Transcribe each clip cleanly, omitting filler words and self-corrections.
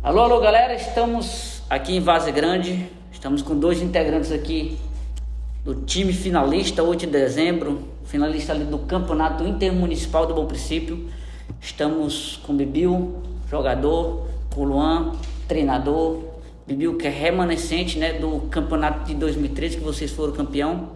Alô, alô, galera, estamos aqui em Várzea Grande, estamos com dois integrantes aqui do time finalista, 8 de dezembro, finalista ali do Campeonato Intermunicipal do Bom Princípio. Estamos com o Bibiu, jogador, com o Luan, treinador. Bibiu, que é remanescente, né, do campeonato de 2013, que vocês foram campeão.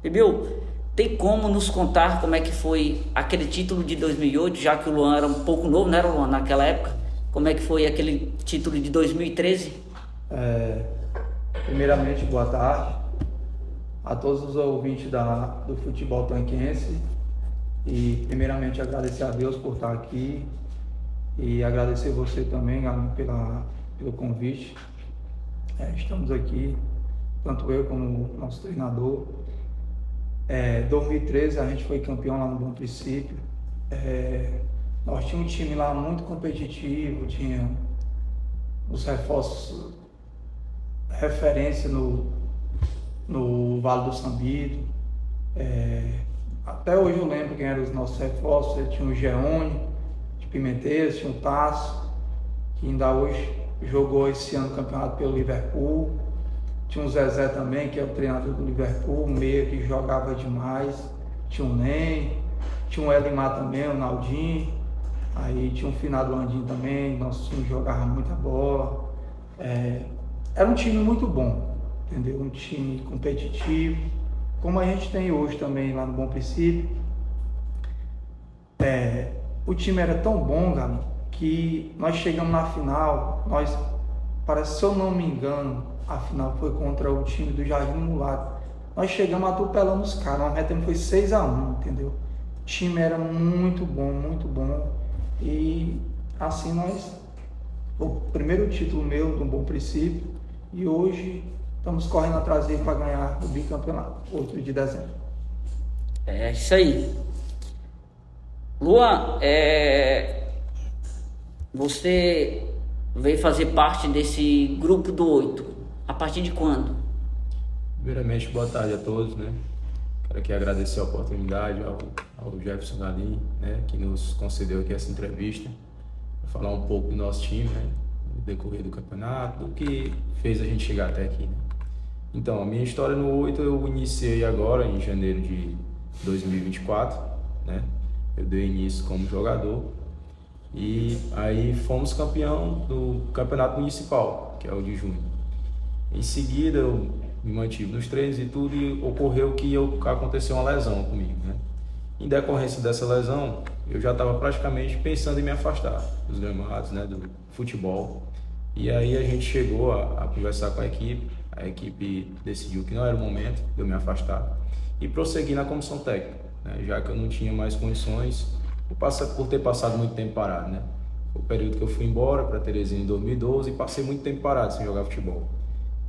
Bibiu, tem como nos contar como é que foi aquele título de 2008, já que o Luan era um pouco novo, não era o Luan naquela época? Como é que foi aquele título de 2013? Primeiramente, boa tarde a todos os ouvintes do futebol tanquense e primeiramente agradecer a Deus por estar aqui e agradecer você também, Galinho, pelo convite. Estamos aqui, tanto eu como o nosso treinador. 2013 a gente foi campeão lá no Bom Princípio. Nós tínhamos um time lá muito competitivo, tinha os reforços, referência no Vale do Sambito. Até hoje eu lembro quem eram os nossos reforços. Tinha o Geone de Pimentel, tinha o Tasso, que ainda hoje jogou esse ano o campeonato pelo Liverpool. Tinha o Zezé também, que é o treinador do Liverpool, um meia que jogava demais. Tinha o Ney, tinha o Elimar também, o Naldinho. Aí tinha um finado Andinho também, nosso time jogava muita bola. Era um time muito bom, entendeu? Um time competitivo, como a gente tem hoje também lá no Bom Princípio. O time era tão bom, Gabi, que nós chegamos na final, parece, se eu não me engano, a final foi contra o time do Jardim Mulato. Nós chegamos atropelando os caras, nós metemos, foi 6-1, entendeu? O time era muito bom, muito bom. E assim o primeiro título meu do Bom Princípio, e hoje estamos correndo atrás dele para ganhar o bicampeonato, 8 de dezembro. É isso aí. Luan, você veio fazer parte desse grupo do 8. A partir de quando? Primeiramente, boa tarde a todos, né? Quero aqui agradecer a oportunidade ao Jefferson Galinho, né, que nos concedeu aqui essa entrevista, para falar um pouco do nosso time, né, no decorrer do campeonato, do que fez a gente chegar até aqui, né? Então, a minha história no 8 eu iniciei agora, em janeiro de 2024, né? Eu dei início como jogador e aí fomos campeão do campeonato municipal, que é o de junho. Em seguida, eu me mantive nos treinos e tudo, e ocorreu que aconteceu uma lesão comigo, né? Em decorrência dessa lesão, eu já estava praticamente pensando em me afastar dos gramados, né, do futebol. E aí a gente chegou a conversar com a equipe decidiu que não era o momento de eu me afastar e prosseguir na comissão técnica, né, já que eu não tinha mais condições por ter passado muito tempo parado, né? Foi o período que eu fui embora para Teresina em 2012 e passei muito tempo parado sem jogar futebol.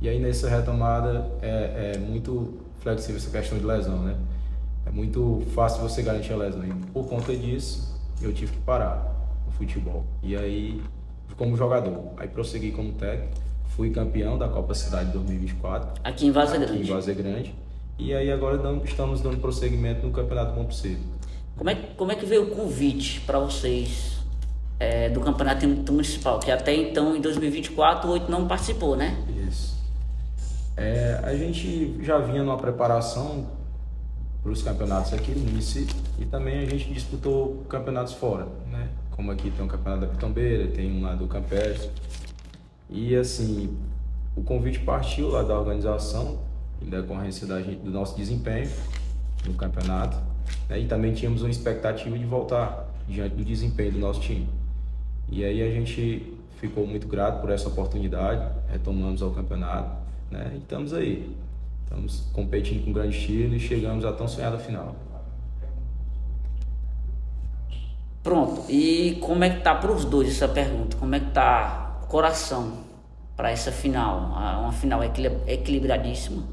E aí nessa retomada é muito flexível essa questão de lesão, né? É muito fácil você garantir a lesão. E por conta disso, eu tive que parar o futebol. E aí, como jogador, aí prossegui como técnico, fui campeão da Copa Cidade 2024. Aqui em Várzea Grande. Aqui em Várzea Grande. E aí agora estamos dando prosseguimento no Campeonato Bom Princípio. Como é que veio o convite para vocês do Campeonato Municipal? Que até então, em 2024, o 8 não participou, né? Isso. A gente já vinha numa preparação para os campeonatos aqui no município e também a gente disputou campeonatos fora, né? Como aqui tem um campeonato da Pitombeira, tem um lá do Campestre. E assim, o convite partiu lá da organização em decorrência do nosso desempenho no campeonato, né? E também tínhamos uma expectativa de voltar diante do desempenho do nosso time. E aí a gente ficou muito grato por essa oportunidade, retomamos ao campeonato, né? E estamos aí, estamos competindo com grande estilo e chegamos à tão sonhada final. Pronto, e como é que tá para os dois essa pergunta? Como é que tá o coração para essa final? Uma final equilibradíssima.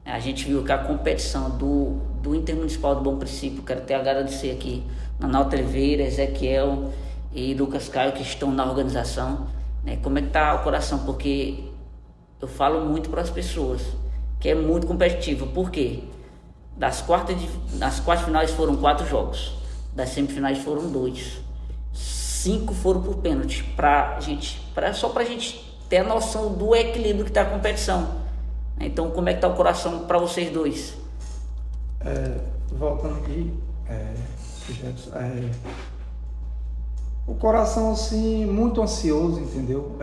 A gente viu que a competição do Intermunicipal do Bom Princípio, quero até agradecer aqui Nanalto Oliveira, Ezequiel e Lucas Caio, que estão na organização, né? Como é que tá o coração? Porque eu falo muito para as pessoas que é muito competitivo. Por quê? Das quartas finais foram 4 jogos, das semifinais foram 2. 5 foram por pênalti. Só pra gente ter a noção do equilíbrio que tá a competição. Então, como é que tá o coração para vocês dois? Voltando aqui, Jefferson, o coração assim muito ansioso, entendeu?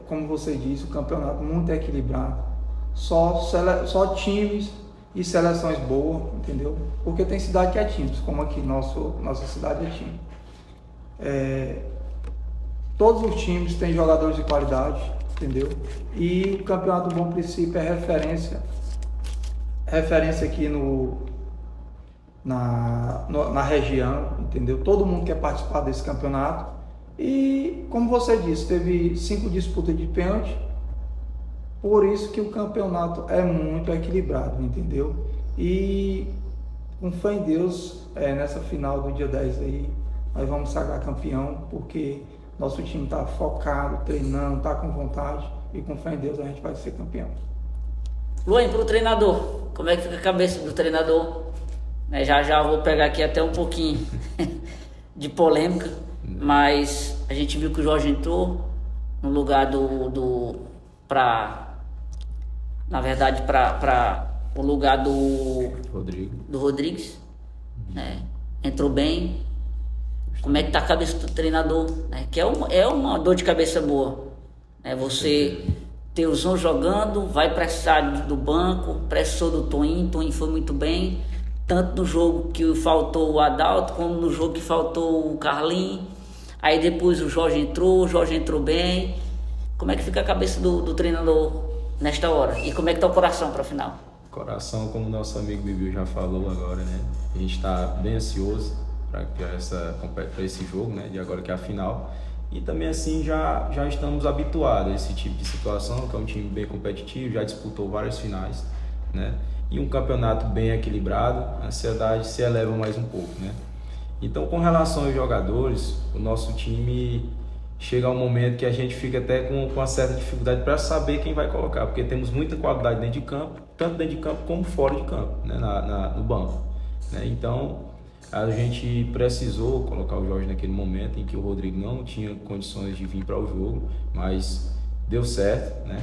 Como você disse, o campeonato muito equilibrado, só times e seleções boas, entendeu? Porque tem cidade que é times, como aqui nossa cidade é time. Todos os times têm jogadores de qualidade, entendeu? E o Campeonato do Bom Princípio é referência aqui na região, entendeu? Todo mundo quer participar desse campeonato. E, como você disse, teve 5 disputas de pênalti, por isso que o campeonato é muito equilibrado, entendeu? E, com fé em Deus, nessa final do dia 10 aí, nós vamos sagrar campeão, porque nosso time está focado, treinando, está com vontade, e com fé em Deus a gente vai ser campeão. Luan, para o treinador, como é que fica a cabeça do treinador? Já vou pegar aqui até um pouquinho de polêmica, mas a gente viu que o Jorge entrou no lugar para o lugar do Rodrigues, né? Entrou bem. Como é que tá a cabeça do treinador, né? Que é uma dor de cabeça boa, né? Você ter o Zon jogando, vai pressar do banco, pressou do Toinho foi muito bem, tanto no jogo que faltou o Adalto, como no jogo que faltou o Carlinhos. Aí depois o Jorge entrou bem. Como é que fica a cabeça do treinador nesta hora? E como é que tá o coração para a final? Coração, como o nosso amigo Bibiu já falou agora, né? A gente está bem ansioso para esse jogo, né? De agora que é a final. E também assim já estamos habituados a esse tipo de situação, que é um time bem competitivo, já disputou várias finais, né? E um campeonato bem equilibrado, a ansiedade se eleva mais um pouco, né? Então, com relação aos jogadores, o nosso time chega a um momento que a gente fica até com uma certa dificuldade para saber quem vai colocar, porque temos muita qualidade dentro de campo, tanto dentro de campo como fora de campo, né? No banco, né? Então, a gente precisou colocar o Jorge naquele momento em que o Rodrigo não tinha condições de vir para o jogo, mas deu certo, né?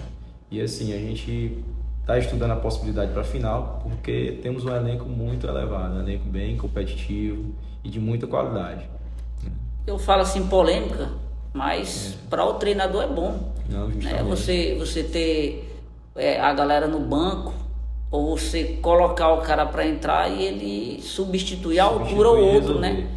E assim, a gente está estudando a possibilidade para a final, porque temos um elenco muito elevado, um elenco bem competitivo e de muita qualidade. Eu falo assim polêmica, mas para o treinador é bom. Não, né? Você ter a galera no banco, ou você colocar o cara para entrar e ele substituir a altura ou outro, né?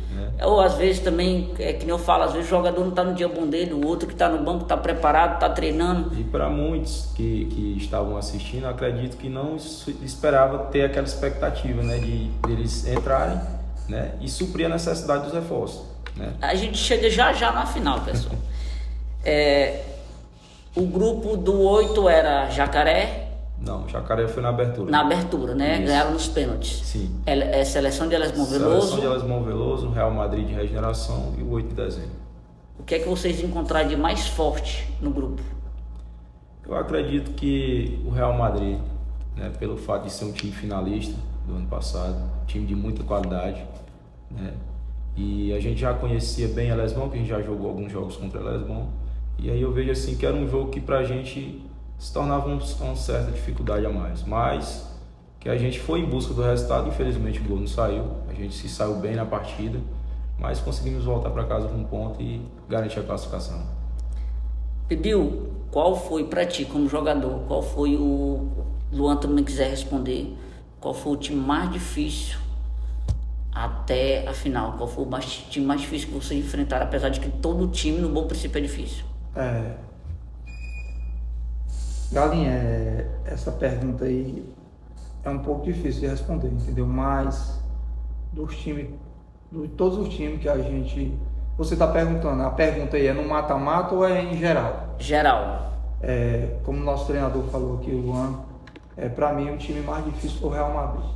Ou às vezes também, que nem eu falo, às vezes o jogador não está no dia bom dele, o outro que está no banco está preparado, está treinando. E para muitos que estavam assistindo, acredito que não esperava ter aquela expectativa, né? De eles entrarem, né? E suprir a necessidade dos reforços, né? A gente chega já na final, pessoal. O grupo do 8 era Jacaré. Não, o Jacaré foi na abertura. Na abertura, né? Isso. Ganharam nos pênaltis. Sim. Seleção de Elesmon Veloso. Seleção de Elesmon Veloso, Real Madrid de Regeneração e o 8 de dezembro. O que é que vocês encontraram de mais forte no grupo? Eu acredito que o Real Madrid, né, pelo fato de ser um time finalista do ano passado, um time de muita qualidade, né? E a gente já conhecia bem Elesmon, que a gente já jogou alguns jogos contra Elesmon. E aí eu vejo assim que era um jogo que pra gente se tornava uma certa dificuldade a mais, mas que a gente foi em busca do resultado. Infelizmente o gol não saiu, a gente se saiu bem na partida, mas conseguimos voltar para casa com um ponto e garantir a classificação. Bibiu, qual foi para ti como jogador, qual foi o Luan também quiser responder, qual foi o time mais difícil até a final? Qual foi o time mais difícil que vocês enfrentaram, apesar de que todo time no Bom Princípio é difícil? Galinha, essa pergunta aí é um pouco difícil de responder, entendeu? Mas de todos os times que a gente... Você está perguntando, a pergunta aí é no mata-mata ou é em geral? Geral. Como o nosso treinador falou aqui, o Luan, para mim o time mais difícil foi o Real Madrid.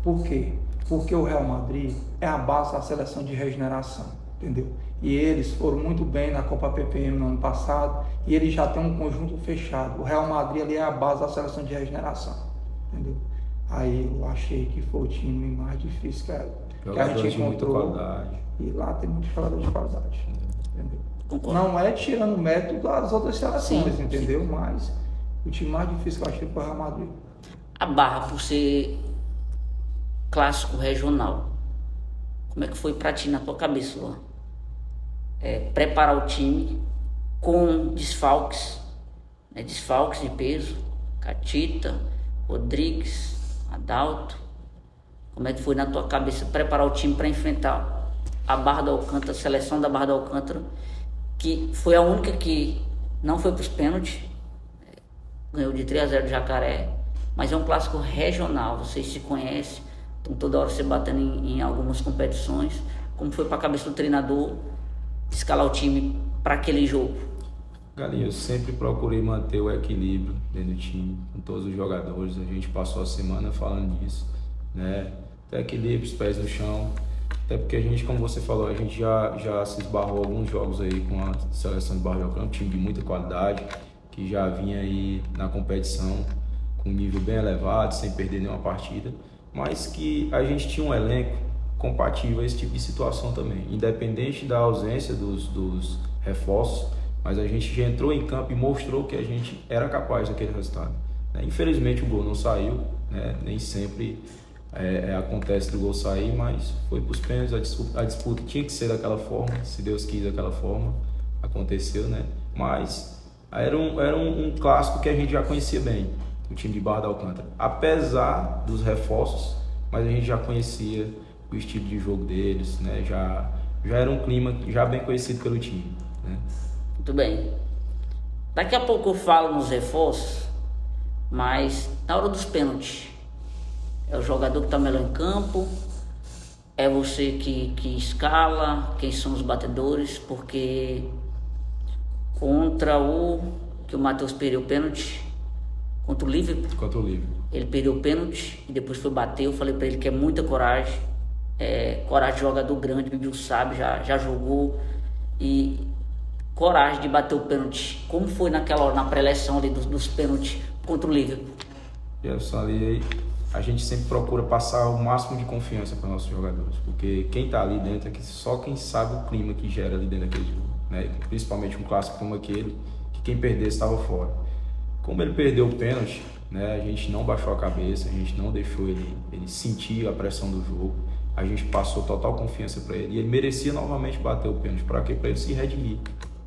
Por quê? Porque o Real Madrid é a base da seleção de regeneração, entendeu? E eles foram muito bem na Copa PPM no ano passado e eles já têm um conjunto fechado. O Real Madrid ali é a base da seleção de regeneração, entendeu? Aí eu achei que foi o time mais difícil que a gente encontrou. E lá tem muitos jogadores de qualidade, entendeu? Concordo. Não é tirando o mérito das outras seleções, Sim, entendeu? Mas o time mais difícil que eu achei foi o Real Madrid. A Barra, por ser clássico regional, como é que foi pra ti na tua cabeça, Luan? Preparar o time com desfalques, né? Desfalques de peso, Catita, Rodrigues, Adalto. Como é que foi na tua cabeça preparar o time para enfrentar a Barra do Alcântara, a seleção da Barra do Alcântara, que foi a única que não foi para os pênaltis, ganhou de 3-0 do Jacaré, mas é um clássico regional, vocês se conhecem, estão toda hora se batendo em algumas competições. Como foi para a cabeça do treinador escalar o time para aquele jogo? Galinha, eu sempre procurei manter o equilíbrio dentro do time, com todos os jogadores. A gente passou a semana falando disso, né? Ter equilíbrio, os pés no chão. Até porque a gente, como você falou, a gente já se esbarrou alguns jogos aí com a seleção do Barra do Alcântara, um time de muita qualidade, que já vinha aí na competição com um nível bem elevado, sem perder nenhuma partida, mas que a gente tinha um elenco compatível a esse tipo de situação também, independente da ausência dos reforços, mas a gente já entrou em campo e mostrou que a gente era capaz daquele resultado. Infelizmente o gol não saiu, né? Nem sempre acontece do gol sair, mas foi para os pênaltis, a disputa tinha que ser daquela forma, se Deus quis daquela forma, aconteceu, né? Mas era um clássico que a gente já conhecia bem, o time de Barra do Alcântara, apesar dos reforços, mas a gente já conhecia o estilo de jogo deles, né? Já era um clima já bem conhecido pelo time, né? Muito bem. Daqui a pouco eu falo nos reforços, mas na hora dos pênaltis, é o jogador que está melhor em campo, é você que escala, quem são os batedores, porque contra que o Matheus perdeu o pênalti, contra o Liverpool. Contra o Liverpool. Ele perdeu o pênalti e depois foi bater. Eu falei para ele que é muita coragem, coragem de jogador grande, Bibiu sabe, já jogou, e coragem de bater o pênalti. Como foi naquela hora, na pré-eleção ali dos pênaltis contra o Liverpool? Jefferson, ali a gente sempre procura passar o máximo de confiança para nossos jogadores, porque quem está ali dentro é que só quem sabe o clima que gera ali dentro daquele jogo, né? Principalmente um clássico como aquele, que quem perdesse estava fora. Como ele perdeu o pênalti, né, a gente não baixou a cabeça, a gente não deixou ele sentir a pressão do jogo, a gente passou total confiança para ele, e ele merecia novamente bater o pênalti. Para quê? Para ele se redimir,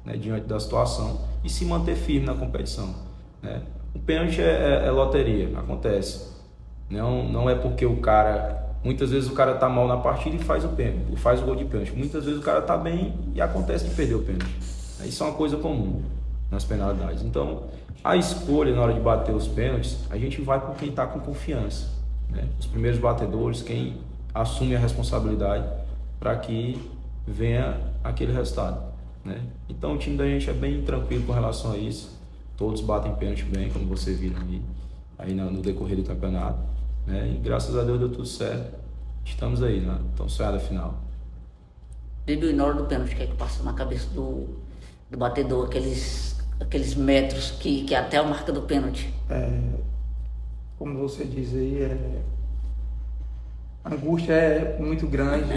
né, diante da situação e se manter firme na competição, né? O pênalti é loteria, acontece. Não é porque o cara... Muitas vezes o cara tá mal na partida e faz o pênalti, faz o gol de pênalti. Muitas vezes o cara tá bem e acontece de perder o pênalti. Isso é uma coisa comum nas penalidades. Então, a escolha na hora de bater os pênaltis, a gente vai por quem tá com confiança, né? Os primeiros batedores, quem assume a responsabilidade para que venha aquele resultado, né? Então, o time da gente é bem tranquilo com relação a isso. Todos batem pênalti bem, como vocês viram aí no decorrer do campeonato, né? E graças a Deus deu tudo certo. Estamos aí na tão sonhada final. Bibiu, na hora do pênalti, o que é que passa na cabeça do batedor? Aqueles metros que é até a marca do pênalti. Como você diz aí, a angústia é muito grande,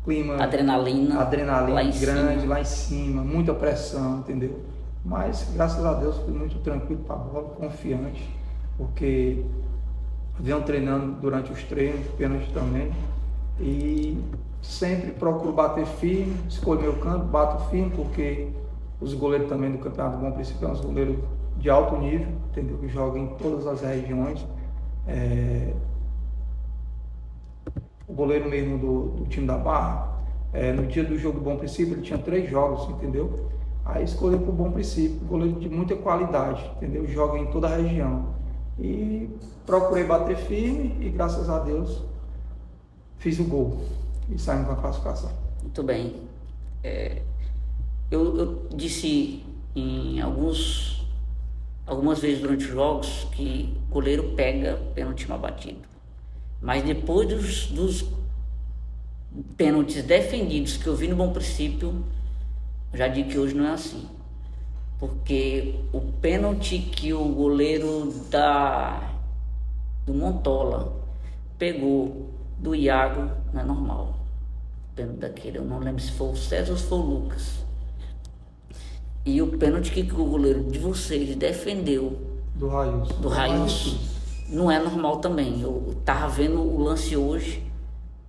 clima... Adrenalina lá em grande, cima. lá em cima, muita pressão, entendeu? Mas, graças a Deus, fui muito tranquilo para a bola, confiante, porque venho treinando durante os treinos, pênalti também, e sempre procuro bater firme, escolho meu canto, bato firme, porque os goleiros também do Campeonato do Bom Princípio são os goleiros de alto nível, entendeu? Que jogam em todas as regiões. O goleiro mesmo do time da Barra, no dia do jogo do Bom Princípio, ele tinha 3 jogos, entendeu? Aí escolhi para o Bom Princípio, goleiro de muita qualidade, entendeu? Joga em toda a região. E procurei bater firme e, graças a Deus, fiz o gol e saímos com a classificação. Muito bem. Eu disse em algumas vezes durante os jogos que o goleiro pega pênalti mal batido. Mas depois dos pênaltis defendidos que eu vi no Bom Princípio, já digo que hoje não é assim. Porque o pênalti que o goleiro do Montola pegou do Iago não é normal. O pênalti daquele, eu não lembro se foi o César ou se foi o Lucas. E o pênalti que o goleiro de vocês defendeu Do Railson. Não é normal também. Eu tava vendo o lance hoje,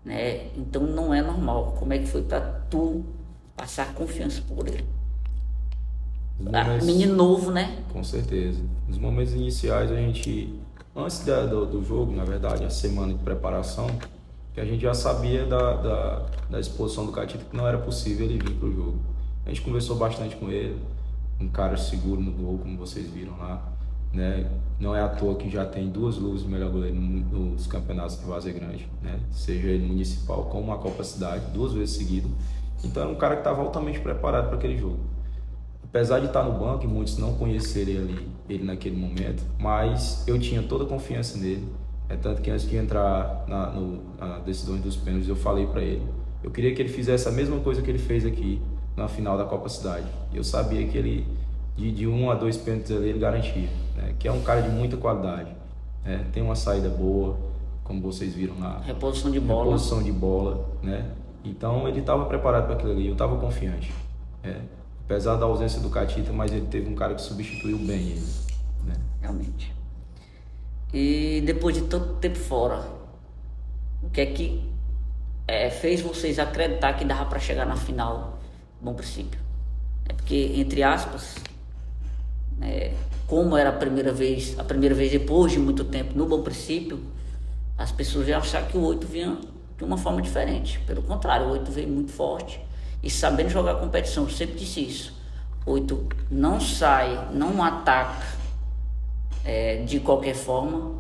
né? Então não é normal. Como é que foi pra tu passar confiança por ele? Menino novo, né? Com certeza. Nos momentos iniciais, a gente, antes do jogo, na verdade, a semana de preparação, que a gente já sabia da exposição do Catita, que não era possível ele vir para o jogo. A gente conversou bastante com ele, um cara seguro no gol, como vocês viram lá, né? Não é à toa que já tem 2 luvas de melhor goleiro nos campeonatos de Várzea Grande, né? Seja ele municipal como a Copa Cidade, 2 vezes seguidas. Então era um cara que estava altamente preparado para aquele jogo. Apesar de estar no banco e muitos não conhecerem ele naquele momento, mas eu tinha toda a confiança nele. É tanto que antes de entrar na decisão dos pênaltis, eu falei para ele. Eu queria que ele fizesse a mesma coisa que ele fez aqui na final da Copa Cidade. Eu sabia que ele, de 1 a 2 pênaltis ali, ele garantia, né? Que é um cara de muita qualidade, né? Tem uma saída boa, como vocês viram lá. Reposição de bola, né? Então ele estava preparado para aquilo ali, eu estava confiante, né? Apesar da ausência do Catita, mas ele teve um cara que substituiu bem ele, né? Realmente. E depois de tanto tempo fora, o que é que fez vocês acreditar que dava para chegar na final? Bom princípio. É porque, entre aspas, né, como era a primeira vez depois de muito tempo no Bom Princípio, as pessoas iam achar que o 8 vinha de uma forma diferente. Pelo contrário, o 8 veio muito forte e sabendo jogar a competição. Eu sempre disse isso. O 8 não sai, não ataca de qualquer forma.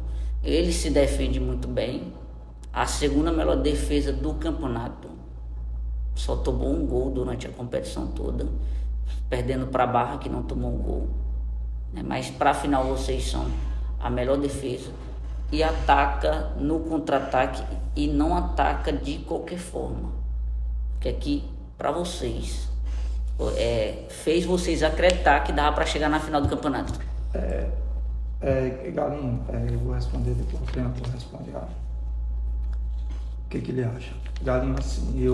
Ele se defende muito bem. A segunda melhor defesa do campeonato. Só tomou um gol durante a competição toda, perdendo para a Barra, que não tomou um gol, né? Mas para a final vocês são a melhor defesa e ataca no contra-ataque e não ataca de qualquer forma. Que aqui para vocês fez vocês acreditar que dava para chegar na final do campeonato. Galinho, eu vou responder depois, o treinador responde o que ele acha. Galinho, assim,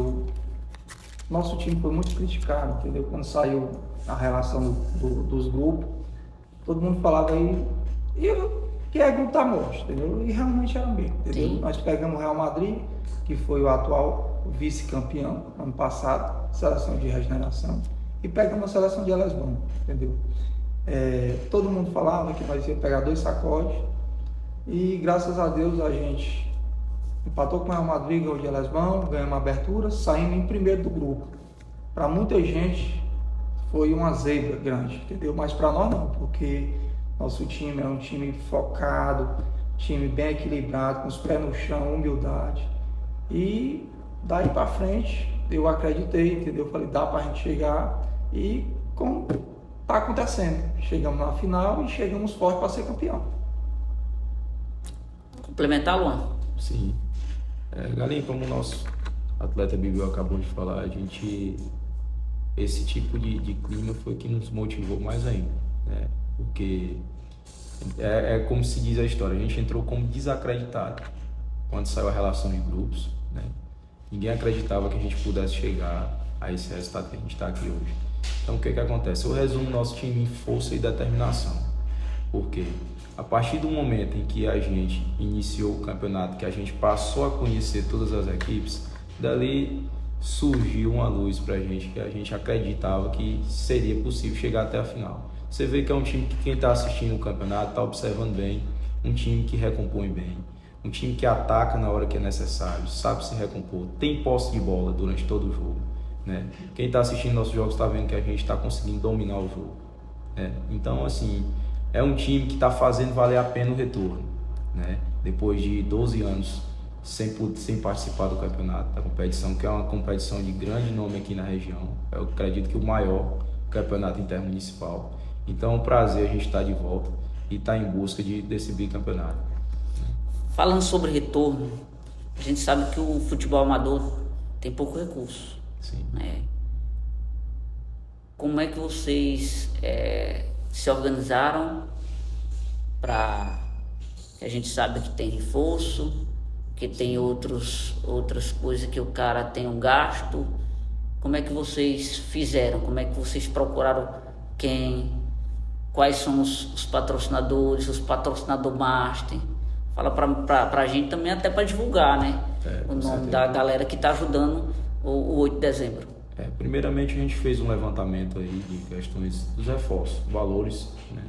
nosso time foi muito criticado, entendeu? Quando saiu a relação dos grupos, todo mundo falava aí que é grupo da morte, entendeu? E realmente era mesmo, entendeu? Sim. Nós pegamos o Real Madrid, que foi o atual vice-campeão ano passado, seleção de regeneração, e pegamos a seleção de Elesbão, entendeu? Todo mundo falava que nós ia pegar 2 sacodes, e graças a Deus a gente empatou com o Real Madrid, ganhou de Elesbão, ganhamos uma abertura, saindo em primeiro do grupo. Para muita gente foi uma zebra grande, entendeu? Mas para nós não, porque nosso time é um time focado, time bem equilibrado, com os pés no chão, humildade. E daí para frente eu acreditei, entendeu? Falei, dá para a gente chegar e como tá acontecendo. Chegamos na final e chegamos forte para ser campeão. Complementar, Luan? Sim. Galinho, como o nosso atleta Bibiu acabou de falar, esse tipo de clima foi que nos motivou mais ainda, né? Porque como se diz a história, a gente entrou como desacreditado quando saiu a relação de grupos, né? Ninguém acreditava que a gente pudesse chegar a esse resultado que a gente está aqui hoje. Então o que acontece? Eu resumo nosso time em força e determinação. Por quê? A partir do momento em que a gente iniciou o campeonato, que a gente passou a conhecer todas as equipes, dali surgiu uma luz pra gente, que a gente acreditava que seria possível chegar até a final. Você vê que é um time que quem está assistindo o campeonato está observando bem, um time que recompõe bem, um time que ataca na hora que é necessário, sabe se recompor, tem posse de bola durante todo o jogo, né? Quem está assistindo nossos jogos está vendo que a gente está conseguindo dominar o jogo, né? Então, assim, é um time que está fazendo valer a pena o retorno, né? Depois de 12 anos sem participar do campeonato, da competição, que é uma competição de grande nome aqui na região. Eu acredito que o maior campeonato intermunicipal. Então é um prazer a gente estar de volta e estar em busca desse bicampeonato. Falando sobre retorno, a gente sabe que o futebol amador tem pouco recurso. Sim. Né? Como é que vocês se organizaram para... A gente sabe que tem reforço, que tem outras coisas que o cara tem um gasto. Como é que vocês fizeram? Como é que vocês procuraram quais são os patrocinadores, os patrocinador master. Fala pra gente também, até para divulgar, né? O nome certeza. da galera que está ajudando o 8 de dezembro. Primeiramente a gente fez um levantamento aí de questões dos reforços, valores, né?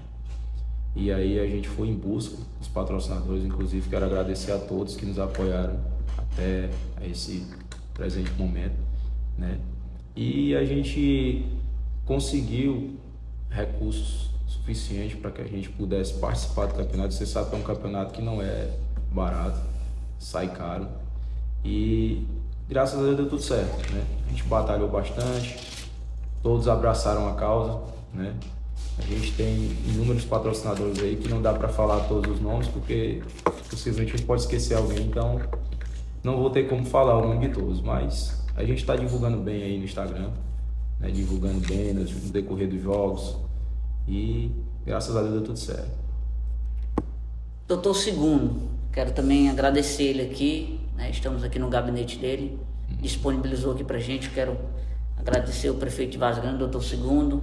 E aí a gente foi em busca dos patrocinadores, inclusive quero agradecer a todos que nos apoiaram até esse presente momento, né? E a gente conseguiu recursos suficientes para que a gente pudesse participar do campeonato. Você sabe que é um campeonato que não é barato, sai caro, e graças a Deus deu tudo certo, né? A gente batalhou bastante, todos abraçaram a causa, né? A gente tem inúmeros patrocinadores aí que não dá para falar todos os nomes, porque possivelmente a gente pode esquecer alguém, então não vou ter como falar o nome de todos, mas a gente está divulgando bem aí no Instagram, né? Divulgando bem no decorrer dos jogos, e graças a Deus deu tudo certo. Doutor Segundo, quero também agradecer ele aqui, né? Estamos aqui no gabinete dele, disponibilizou aqui pra gente. Quero agradecer o prefeito de Várzea Grande, doutor Segundo.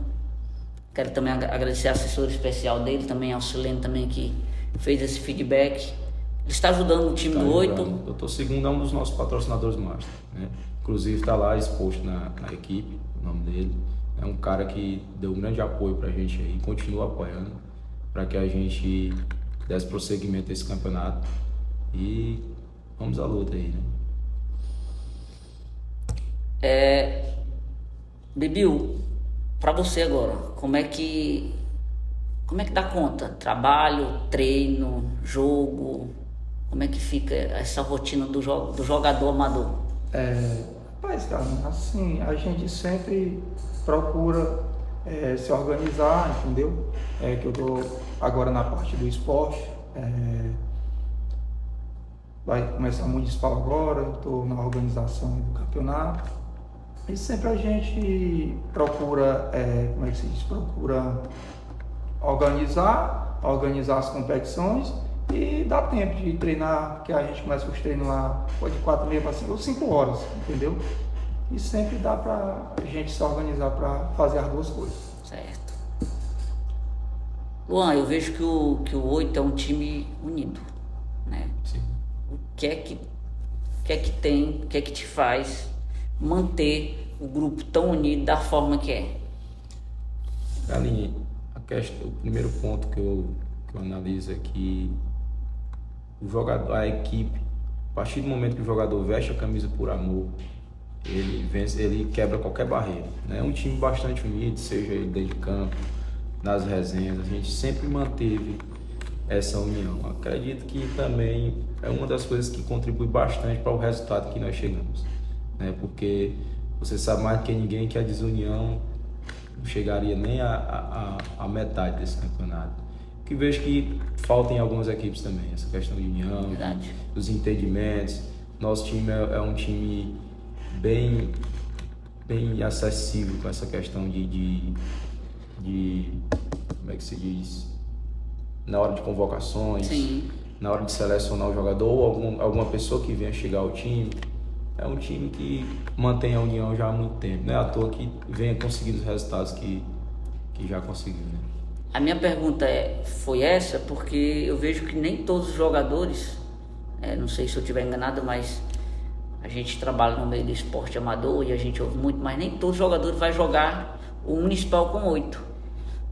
Quero também agradecer a assessora especial dele, também ao Silene, também, que fez esse feedback. Ele está ajudando o time do 8. O doutor Segundo é um dos nossos patrocinadores master, né? Inclusive está lá exposto na equipe, o nome dele. É um cara que deu um grande apoio pra gente aí, continua apoiando, para que a gente desse prosseguimento a esse campeonato. E vamos à luta aí, né? Bibiu, para você agora, como é que dá conta? Trabalho, treino, jogo, como é que fica essa rotina do jogador amador? Rapaz, cara, assim, a gente sempre procura se organizar, entendeu? Que eu tô agora na parte do esporte, vai começar municipal agora, estou na organização do campeonato. E sempre a gente procura, como é que se diz? Procura organizar as competições e dá tempo de treinar, que a gente começa os treinos lá, pode 4h30 para 5 ou 5 horas, entendeu? E sempre dá pra gente se organizar para fazer as duas coisas. Certo. Luan, eu vejo que o 8 é um time unido, né? Sim. O que é que te faz manter o grupo tão unido da forma que é? Galinha, o primeiro ponto que eu analiso é que o jogador, a equipe, a partir do momento que o jogador veste a camisa por amor, ele quebra qualquer barreira, né? É um time bastante unido, seja ele dentro de campo, nas resenhas, a gente sempre manteve essa união. Acredito que também é uma das coisas que contribui bastante para o resultado que nós chegamos, né? Porque você sabe mais do que ninguém que a desunião não chegaria nem a metade desse campeonato. Que vejo que falta em algumas equipes também, essa questão de união, os entendimentos. Nosso time é um time bem acessível com essa questão de como é que se diz, na hora de convocações. Sim. Na hora de selecionar o jogador ou alguma pessoa que venha chegar ao time. É um time que mantém a união já há muito tempo, não é à toa que venha conseguindo os resultados que já conseguiu, né? A minha pergunta foi essa, porque eu vejo que nem todos os jogadores, não sei se eu estiver enganado, mas a gente trabalha no meio do esporte amador e a gente ouve muito, mas nem todos os jogadores vão jogar o municipal com 8,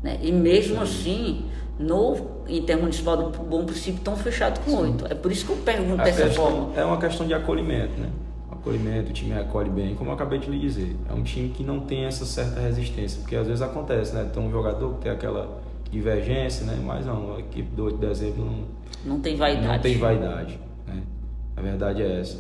né? E mesmo assim, no intermunicipal do Bom Princípio estão fechados com 8. É por isso que eu pergunto dessa forma. É uma questão de acolhimento, né? Acolhimento, o time acolhe bem, como eu acabei de lhe dizer. É um time que não tem essa certa resistência, porque às vezes acontece, né? Tem um jogador que tem aquela divergência, né? Mas não, a equipe do 8 de dezembro não tem vaidade. Não tem vaidade, né? A verdade é essa.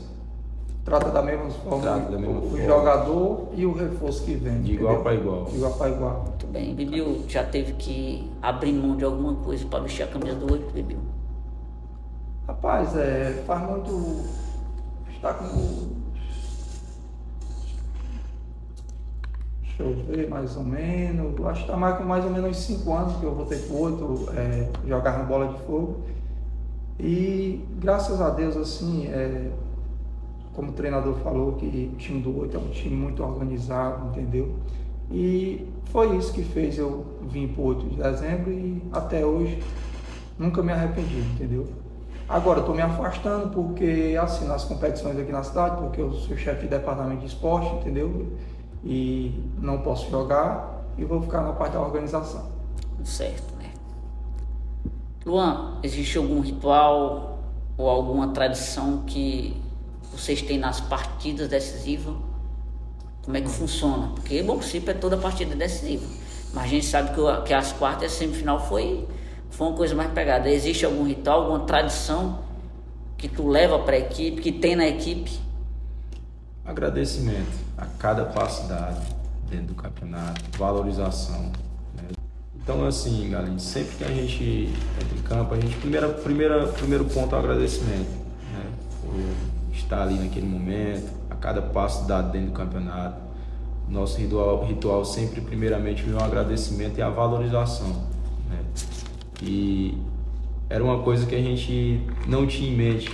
Trata da mesma forma o jogador e o reforço que vem. De igual para igual. De igual para igual. Muito bem. Bibiu, já teve que abrir mão de alguma coisa para vestir a camisa do 8, Bibiu? Rapaz, faz muito... Está com... Deixa eu ver, mais ou menos. Acho que está com mais ou menos 5 anos que eu voltei pro 8, jogar na bola de fogo. E graças a Deus, assim, como o treinador falou, que o time do 8 é um time muito organizado, entendeu? E foi isso que fez eu vir para o 8 de dezembro e até hoje nunca me arrependi, entendeu? Agora estou me afastando porque, assim, nas competições aqui na cidade, porque eu sou chefe de departamento de esporte, entendeu? E não posso jogar e vou ficar na parte da organização. Certo, né? Luan, existe algum ritual ou alguma tradição que vocês têm nas partidas decisivas? Como é que funciona? Porque bom princípio é toda partida decisiva, mas a gente sabe que as quartas e a semifinal foi uma coisa mais pegada. Existe algum ritual, alguma tradição que tu leva para a equipe, que tem na equipe? Agradecimento a cada passo dado dentro do campeonato, valorização, né? Então, assim, galera, sempre que a gente entra em campo, a gente primeiro ponto é o agradecimento, né? Por estar ali naquele momento, a cada passo dado dentro do campeonato. Nosso ritual sempre, primeiramente, é um agradecimento e a valorização, né? E era uma coisa que a gente não tinha em mente,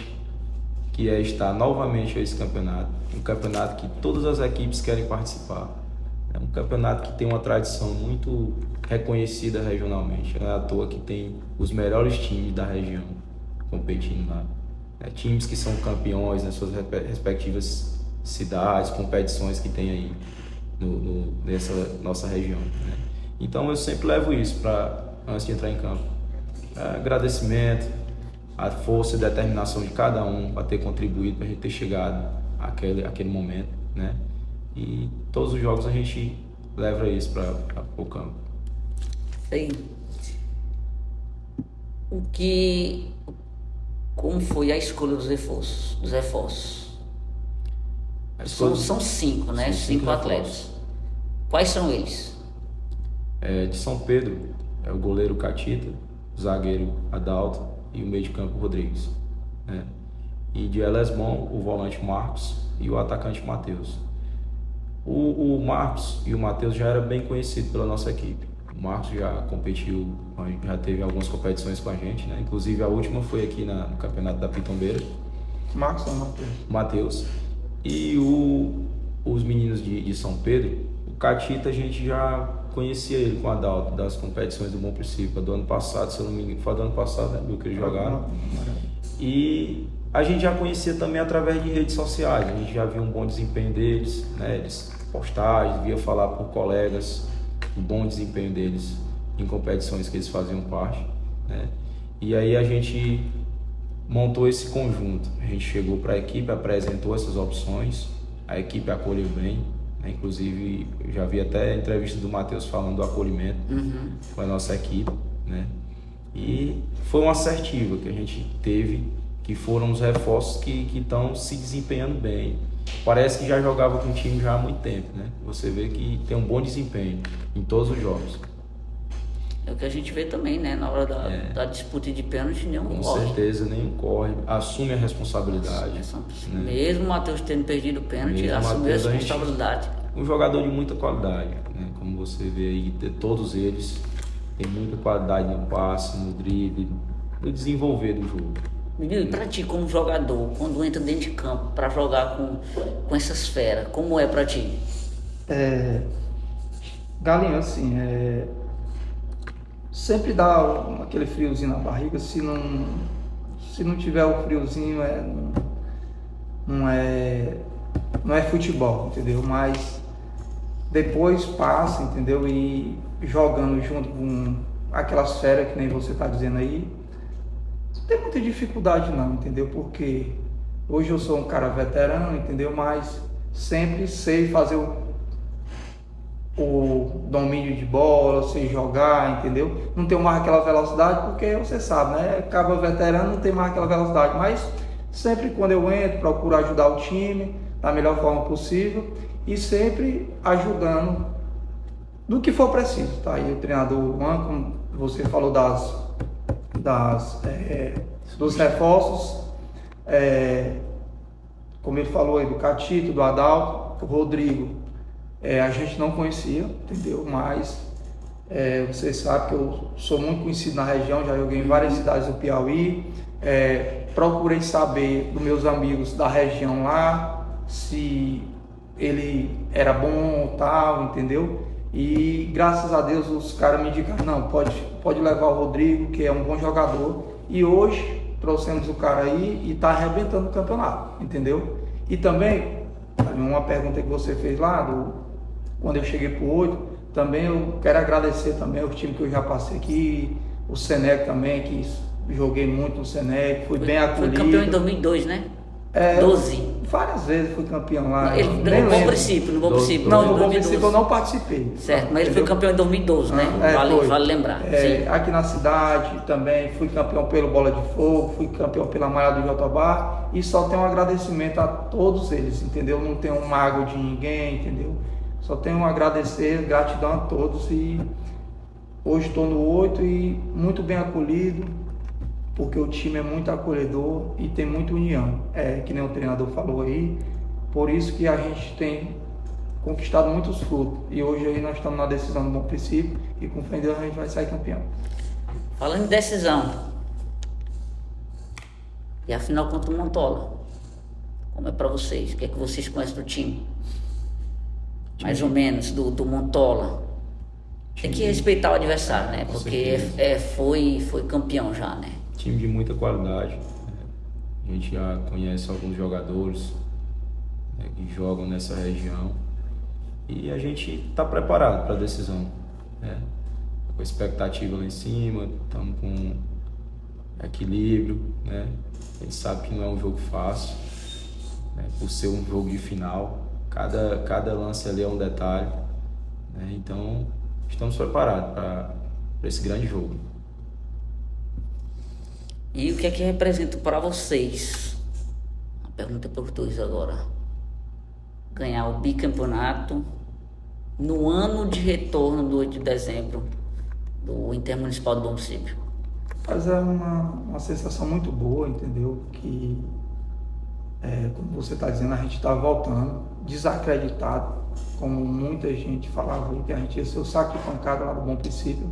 que é estar novamente a esse campeonato, um campeonato que todas as equipes querem participar, é um campeonato que tem uma tradição muito reconhecida regionalmente, não é à toa que tem os melhores times da região competindo lá, né? Times que são campeões nas suas respectivas cidades, competições que tem aí nessa nossa região, né? Então eu sempre levo isso antes de entrar em campo. Agradecimento, a força e determinação de cada um para ter contribuído para a gente ter chegado àquele momento, né? E todos os jogos a gente leva isso para o campo. Bem, como foi a escolha dos reforços? São 5, né? 5 atletas. Quais são eles? De São Pedro é o goleiro Catita, o zagueiro Adalto e o meio de campo Rodrigues, né? E de Elesbon, o volante Marcos e o atacante Matheus. O Marcos e o Matheus já era bem conhecido pela nossa equipe. O Marcos já competiu, já teve algumas competições com a gente, né? Inclusive a última foi aqui no campeonato da Pitombeira. Marcos ou Matheus? Matheus. E os meninos de São Pedro, o Catita a gente já conhecia ele com o Adalto, das competições do Bom Princípio, do ano passado, se eu não me engano, foi do ano passado, né, que eles jogaram. E a gente já conhecia também através de redes sociais, a gente já via um bom desempenho deles, né, eles postagens, via falar por colegas o bom desempenho deles em competições que eles faziam parte, né? E aí a gente montou esse conjunto, a gente chegou para a equipe, apresentou essas opções, a equipe acolheu bem, né? Inclusive eu já vi até a entrevista do Matheus falando do acolhimento com a nossa equipe, né? E foi uma assertiva que a gente teve, que foram os reforços que estão se desempenhando bem. Parece que já jogava com o time já há muito tempo, né? Você vê que tem um bom desempenho em todos os jogos. É o que a gente vê também, né? Na hora da disputa de pênalti, nenhum corre. Com certeza, nenhum corre. Assume a responsabilidade. Né? Mesmo o Matheus tendo perdido o pênalti, assumiu a responsabilidade. Um jogador de muita qualidade, né? Como você vê aí, todos eles têm muita qualidade no passe, no drible, no desenvolver do jogo. Menino, e pra ti como jogador, quando entra dentro de campo para jogar com essas feras, como é pra ti? Galinha, assim, sempre dá aquele friozinho na barriga, se não tiver o friozinho, não é futebol, entendeu? Mas depois passa, entendeu? E jogando junto com aquelas feras que nem você tá dizendo aí, não tem muita dificuldade não, entendeu? Porque hoje eu sou um cara veterano, entendeu? Mas sempre sei fazer o domínio de bola, sei jogar, entendeu? Não tenho mais aquela velocidade porque você sabe, né? Acaba veterano, não tem mais aquela velocidade, mas sempre quando eu entro, procuro ajudar o time da melhor forma possível e sempre ajudando do que for preciso, tá? E o treinador, como você falou dos reforços, como ele falou aí, do Catito, do Adalto, o Rodrigo, a gente não conhecia, entendeu? Mas vocês sabem que eu sou muito conhecido na região, já joguei em várias cidades do Piauí, procurei saber dos meus amigos da região lá, se ele era bom ou tal, entendeu? E graças a Deus os caras me indicaram, não, pode levar o Rodrigo, que é um bom jogador. E hoje trouxemos o cara aí e está arrebentando o campeonato, entendeu? E também, uma pergunta que você fez lá, quando eu cheguei pro 8, também eu quero agradecer também ao time que eu já passei aqui, o Senec também, que joguei muito no Senec, fui bem acolhido. Foi campeão em 2002, né? 12. Várias vezes fui campeão lá. No Bom Princípio. Não, no Bom Princípio eu não participei. Certo, mas ele foi campeão em 2012, né? Vale lembrar. Aqui na cidade também fui campeão pelo Bola de Fogo, fui campeão pela Malha do Jotobá e só tenho um agradecimento a todos eles, entendeu? Não tenho mágoa de ninguém, entendeu? Só tenho um agradecer, gratidão a todos e hoje estou no 8 e muito bem acolhido, porque o time é muito acolhedor e tem muita união, que nem o treinador falou aí, por isso que a gente tem conquistado muitos frutos e hoje aí nós estamos na decisão do Bom Princípio e com fé em Deus a gente vai sair campeão. Falando em decisão, e a final contra o Montola, como é para vocês? O que é que vocês conhecem do time? Mais ou menos, do Montola. Tem que respeitar o adversário, né? Porque foi campeão já, né? Time de muita qualidade, né? A gente já conhece alguns jogadores, né, que jogam nessa região e a gente está preparado para a decisão, né? Com expectativa lá em cima, estamos com equilíbrio, né? A gente sabe que não é um jogo fácil, né? Por ser um jogo de final, cada lance ali é um detalhe, né? Então estamos preparados para esse grande jogo. E o que é que representa para vocês? Uma pergunta para os dois agora. Ganhar o bicampeonato no ano de retorno do 8 de dezembro do Intermunicipal do Bom Princípio. Mas é uma sensação muito boa, entendeu? Que, como você está dizendo, a gente está voltando desacreditado, como muita gente falava aí, que a gente ia ser o saco de pancada lá do Bom Princípio.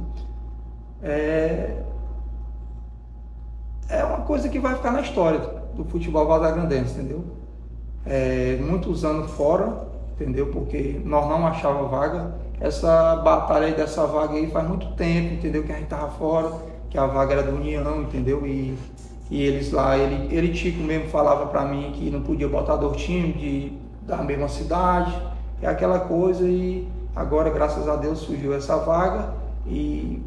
É uma coisa que vai ficar na história do futebol vazagrandense, entendeu? Muitos anos fora, entendeu? Porque nós não achávamos vaga. Essa batalha aí dessa vaga aí faz muito tempo, entendeu? Que a gente estava fora, que a vaga era do União, entendeu? E eles lá, ele Tico mesmo falava para mim que não podia botar 2 times da mesma cidade, aquela coisa. E agora, graças a Deus, surgiu essa vaga e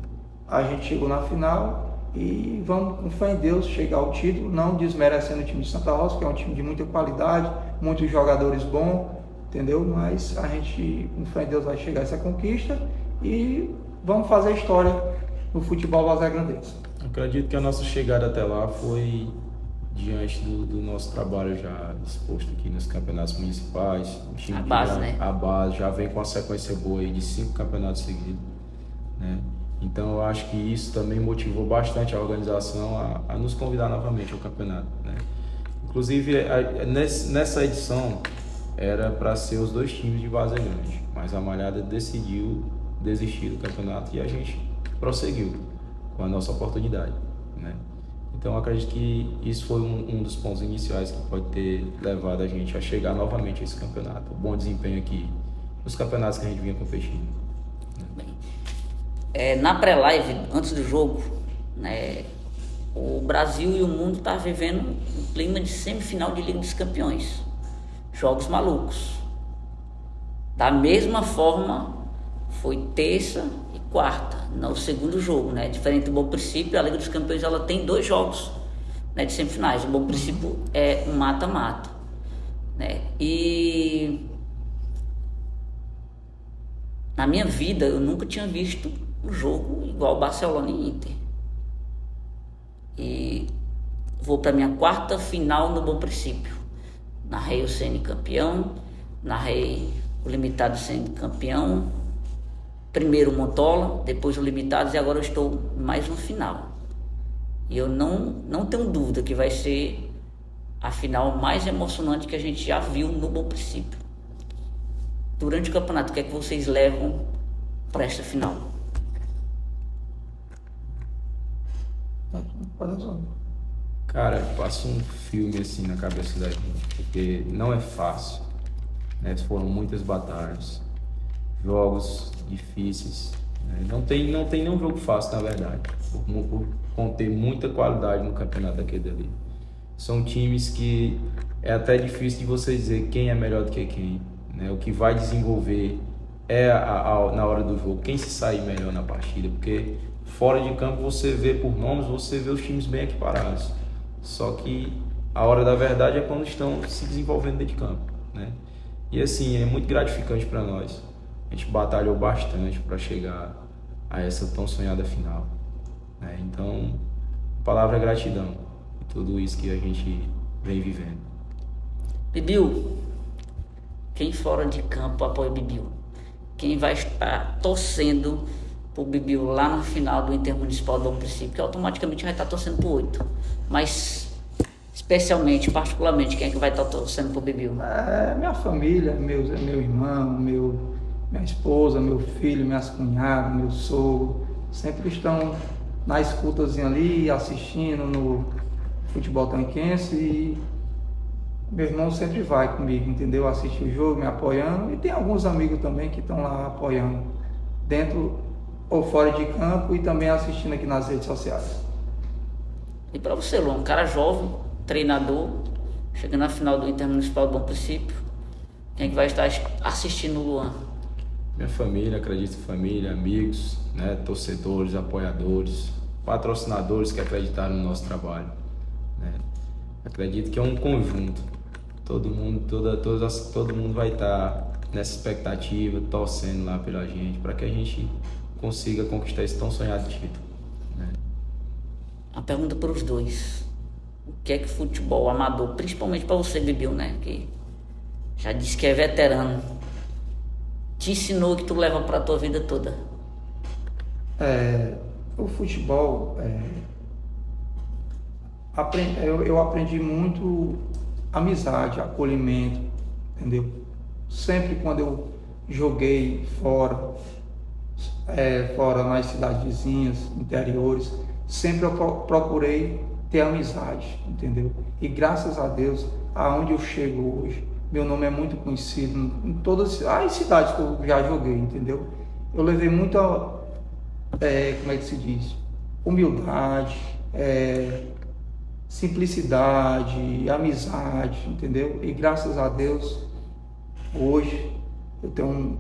a gente chegou na final. E vamos, com fé em Deus, chegar ao título, não desmerecendo o time de Santa Rosa, que é um time de muita qualidade, muitos jogadores bons, entendeu? Mas a gente, com fé em Deus, vai chegar a essa conquista e vamos fazer história no futebol vazagrandense. Acredito que a nossa chegada até lá foi diante do nosso trabalho já exposto aqui nos campeonatos municipais. O time a base já vem com uma sequência boa aí de 5 campeonatos seguidos, né? Então eu acho que isso também motivou bastante a organização a nos convidar novamente ao campeonato, né? Inclusive nessa edição era para ser os 2 times de Várzea Grande, mas a Malhada decidiu desistir do campeonato e a gente prosseguiu com a nossa oportunidade, né? Então eu acredito que isso foi um dos pontos iniciais que pode ter levado a gente a chegar novamente a esse campeonato, o bom desempenho aqui nos campeonatos que a gente vinha competindo. Na pré-live, antes do jogo, né, o Brasil e o mundo tá vivendo um clima de semifinal de Liga dos Campeões. Jogos malucos. Da mesma forma, foi terça e quarta, no segundo jogo, né? Diferente do Bom Princípio, a Liga dos Campeões ela tem 2 jogos, né, de semifinais. O Bom Princípio é um mata-mata, né? E na minha vida eu nunca tinha visto um jogo igual Barcelona e Inter. E vou para minha 4ª final no Bom Princípio. Narrei o CN campeão, narrei o Limitado sendo campeão, primeiro o Montola, depois o Limitados e agora eu estou mais uma final. E eu não tenho dúvida que vai ser a final mais emocionante que a gente já viu no Bom Princípio. Durante o campeonato, o que é que vocês levam para esta final? Cara, passa um filme assim na cabeça da gente, porque não é fácil, né? Foram muitas batalhas, jogos difíceis. Né? Não tem nenhum jogo fácil, na verdade, por conter muita qualidade no campeonato daquele ali. São times que é até difícil de você dizer quem é melhor do que quem. Né? O que vai desenvolver na hora do jogo, quem se sair melhor na partida, porque fora de campo você vê por nomes, você vê os times bem equiparados. Só que a hora da verdade é quando estão se desenvolvendo dentro de campo, né? E assim, é muito gratificante para nós. A gente batalhou bastante para chegar a essa tão sonhada final, né? Então, a palavra é gratidão por tudo isso que a gente vem vivendo. Bibiu, quem fora de campo apoia o Bibiu? Quem vai estar torcendo pro Bibiu lá na final do Intermunicipal do Bom Princípio, que automaticamente vai estar torcendo pro 8. Mas, especialmente, particularmente, quem é que vai estar torcendo pro Bibiu? Minha família, meu irmão, minha esposa, meu filho, minhas cunhadas, meu sogro, sempre estão na escutazinha ali, assistindo no futebol tanquense, e meu irmão sempre vai comigo, entendeu? Assistir o jogo, me apoiando, e tem alguns amigos também que estão lá apoiando, dentro ou fora de campo, e também assistindo aqui nas redes sociais. E para você, Luan, um cara jovem, treinador, chegando na final do Intermunicipal do Bom Princípio, quem é que vai estar assistindo o Luan? Minha família, acredito em família, amigos, né, torcedores, apoiadores, patrocinadores que acreditaram no nosso trabalho, né? Acredito que é um conjunto. Todo mundo vai estar nessa expectativa, torcendo lá pela gente, para que a gente consiga conquistar esse tão sonhado título, né? A pergunta para os dois: o que é que futebol amador, principalmente para você, Bibiu, né, que já disse que é veterano, te ensinou que tu leva para a tua vida toda? O futebol, eu aprendi muito amizade, acolhimento, entendeu? Sempre quando eu joguei fora nas cidades vizinhas, interiores, sempre eu procurei ter amizade, entendeu? E graças a Deus, aonde eu chego hoje, meu nome é muito conhecido em todas as cidades que eu já joguei, entendeu? Eu levei muita, como é que se diz? Humildade, simplicidade, amizade, entendeu? E graças a Deus, hoje eu tenho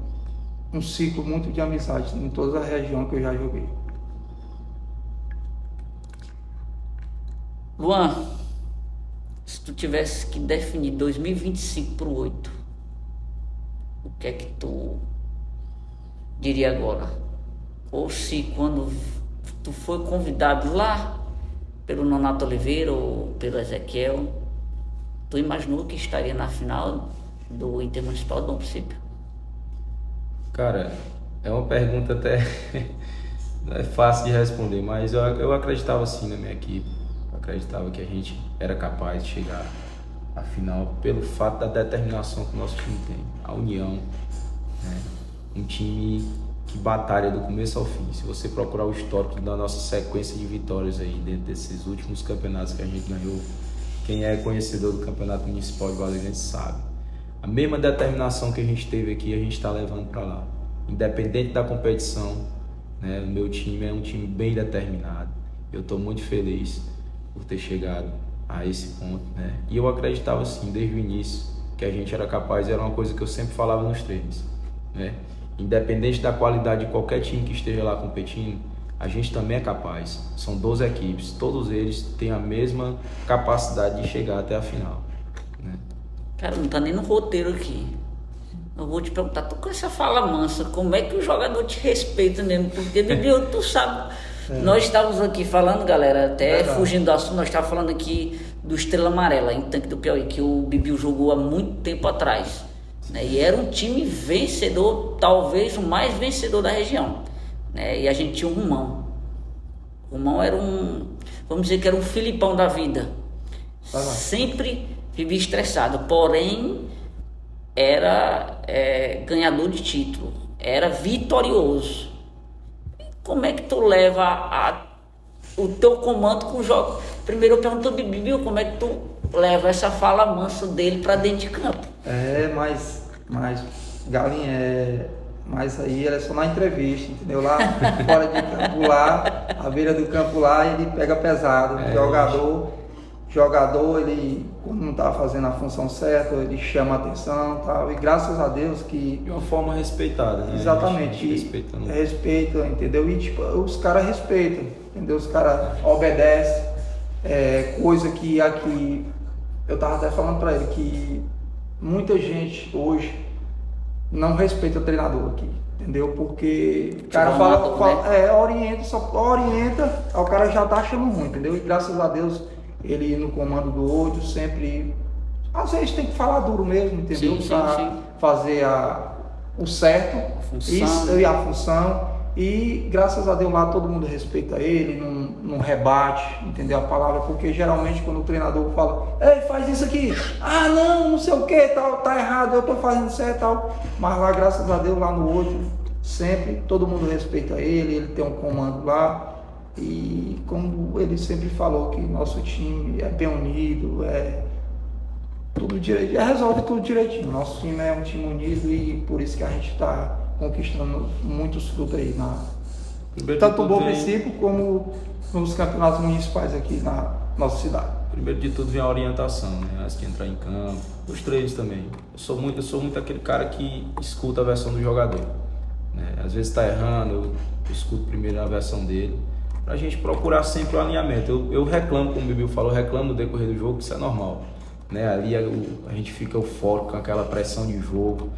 um ciclo muito de amizade em toda a região que eu já joguei. Luan, se tu tivesse que definir 2025 pro 8, o que é que tu diria agora? Ou se quando tu foi convidado lá pelo Nonato Oliveira ou pelo Ezequiel, tu imaginou que estaria na final do Intermunicipal do Bom Princípio? Cara, é uma pergunta até não é fácil de responder, mas eu acreditava sim na minha equipe. Eu acreditava que a gente era capaz de chegar à final pelo fato da determinação que o nosso time tem, a união, né? Um time que batalha do começo ao fim. Se você procurar o histórico da nossa sequência de vitórias aí dentro desses últimos campeonatos que a gente ganhou, quem é conhecedor do Campeonato Municipal de Vargem Grande sabe. A mesma determinação que a gente teve aqui, a gente está levando para lá. Independente da competição, né, o meu time é um time bem determinado. Eu estou muito feliz por ter chegado a esse ponto, né? E eu acreditava sim, desde o início, que a gente era capaz. Era uma coisa que eu sempre falava nos treinos, né? Independente da qualidade de qualquer time que esteja lá competindo, a gente também é capaz. São 12 equipes, todos eles têm a mesma capacidade de chegar até a final, né? Cara, não tá nem no roteiro aqui. Eu vou te perguntar, tu com essa fala mansa, como é que o jogador te respeita mesmo? Porque, Bibiu, tu sabe, nós estávamos aqui falando, galera, até fugindo do assunto, nós estávamos falando aqui do Estrela Amarela, em Tanque do Piauí, que o Bibiu jogou há muito tempo atrás, né? E era um time vencedor, talvez o mais vencedor da região, né? E a gente tinha um Rumão. O Rumão era vamos dizer que era um Filipão da vida. Sempre vivia estressado, porém era ganhador de título, era vitorioso. Como é que tu leva o teu comando com o jogo? Primeiro eu pergunto ao Bibiu, como é que tu leva essa fala mansa dele para dentro de campo? Mas Galinha, Mas aí era só na entrevista, entendeu? Lá fora de campo lá, à beira do campo lá, ele pega pesado. Jogador, ele, quando não está fazendo a função certa, ele chama a atenção e tal. E graças a Deus que... De uma forma respeitada, né? Exatamente. Respeita, entendeu? E tipo, os caras respeitam, entendeu? Os caras obedecem. Coisa que aqui... Eu tava até falando para ele que muita gente hoje não respeita o treinador aqui, entendeu? Porque o cara orienta, aí o cara já tá achando ruim, entendeu? E graças a Deus, ele no comando do outro sempre... Às vezes tem que falar duro mesmo, entendeu? Para fazer o certo, a função. E graças a Deus lá todo mundo respeita ele, não rebate, entendeu a palavra? Porque geralmente quando o treinador fala, ei, faz isso aqui, não sei o que, tal, tá errado, eu tô fazendo certo, tal. Mas lá, graças a Deus, lá no outro, sempre todo mundo respeita ele tem um comando lá. E como ele sempre falou que nosso time é bem unido, tudo direito, resolve tudo direitinho. Nosso time é um time unido e por isso que a gente está conquistando muitos frutos aí, tanto no Bom Princípio como nos campeonatos municipais aqui na nossa cidade. Primeiro de tudo vem a orientação, né? Antes de entrar em campo, os treinos também. Eu sou muito aquele cara que escuta a versão do jogador, né? Às vezes está errando, eu escuto primeiro a versão dele, pra gente procurar sempre o alinhamento. Eu reclamo, como o Bibi falou, reclamo no decorrer do jogo, isso é normal, né? Ali a gente fica eufórico com aquela pressão de jogo.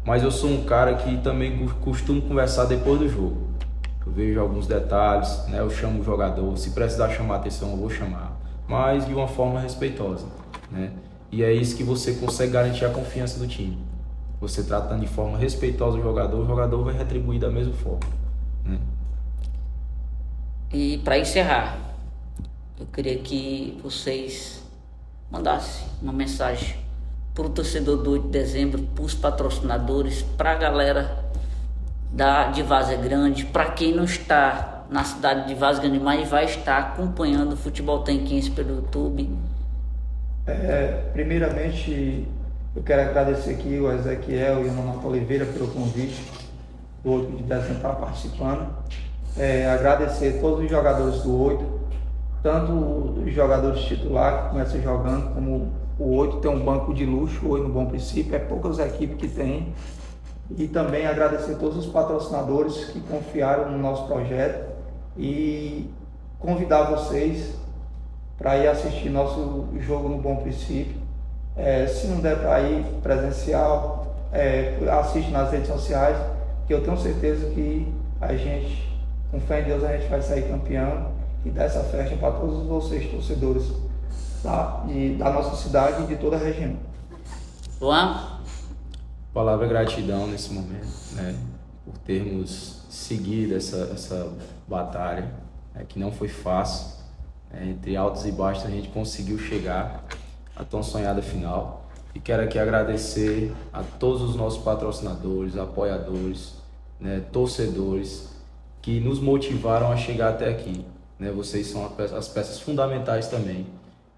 Mas eu sou um cara que também costumo conversar depois do jogo. Eu vejo alguns detalhes, né? Eu chamo o jogador, se precisar chamar atenção eu vou chamar, mas de uma forma respeitosa, né? E é isso que você consegue garantir a confiança do time. Você tratando de forma respeitosa o jogador vai retribuir da mesma forma, né? E para encerrar, eu queria que vocês mandassem uma mensagem para o torcedor do 8 de dezembro, para os patrocinadores, para a galera de Várzea Grande, para quem não está na cidade de Várzea Grande, mas vai estar acompanhando o Futebol Tanquense pelo YouTube. Primeiramente, eu quero agradecer aqui o Ezequiel e o Nonato Oliveira pelo convite do 8 de dezembro estar participando. Agradecer a todos os jogadores do 8, tanto os jogadores titulares que começam jogando, como o 8 tem um banco de luxo hoje no Bom Princípio, poucas equipes que tem. E também agradecer a todos os patrocinadores que confiaram no nosso projeto e convidar vocês para ir assistir nosso jogo no Bom Princípio. Se não der para ir presencial, assiste nas redes sociais, que eu tenho certeza que a gente, com fé em Deus, a gente vai sair campeão e dar essa festa para todos vocês, torcedores da nossa cidade e de toda a região. Juan? Palavra gratidão nesse momento, né, por termos seguido essa batalha, que não foi fácil, entre altos e baixos a gente conseguiu chegar à tão sonhada final. E quero aqui agradecer a todos os nossos patrocinadores, apoiadores, né, torcedores que nos motivaram a chegar até aqui, né? Vocês são as peças fundamentais também,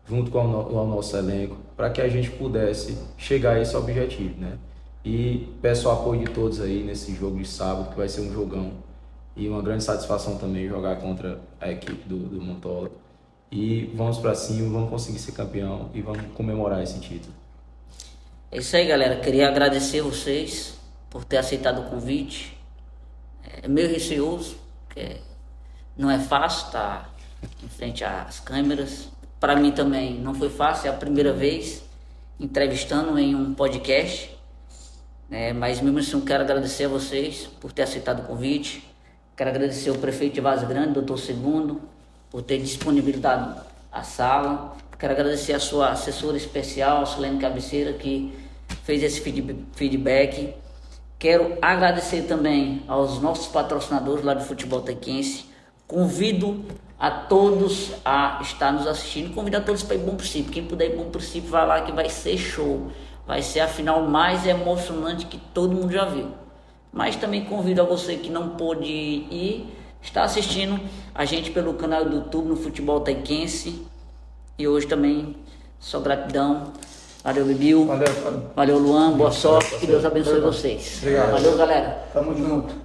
junto com o nosso elenco, para que a gente pudesse chegar a esse objetivo, né? E peço o apoio de todos aí nesse jogo de sábado, que vai ser um jogão e uma grande satisfação também jogar contra a equipe do Montola. E vamos para cima, vamos conseguir ser campeão e vamos comemorar esse título. É isso aí, galera. Queria agradecer vocês por ter aceitado o convite. É meio receoso, porque não é fácil estar em frente às câmeras. Para mim também não foi fácil, é a primeira vez entrevistando em um podcast. Mas mesmo assim eu quero agradecer a vocês por ter aceitado o convite. Quero agradecer ao prefeito de Várzea Grande, doutor Segundo, por ter disponibilizado a sala. Quero agradecer a sua assessora especial, a Solene Cabeceira, que fez esse feedback. Quero agradecer também aos nossos patrocinadores lá do Futebol Tanquense. Convido a todos a estar nos assistindo. Convido a todos para ir Bom Princípio. Quem puder ir Bom Princípio, vai lá que vai ser show. Vai ser a final mais emocionante que todo mundo já viu. Mas também convido a você que não pôde ir, está assistindo a gente pelo canal do YouTube no Futebol Tanquense. E hoje também, só gratidão. Valeu, Bibiu. Valeu, Fábio. Valeu, Luan. Boa sorte. Que Deus abençoe vocês. Obrigado. Valeu, galera. Tamo junto.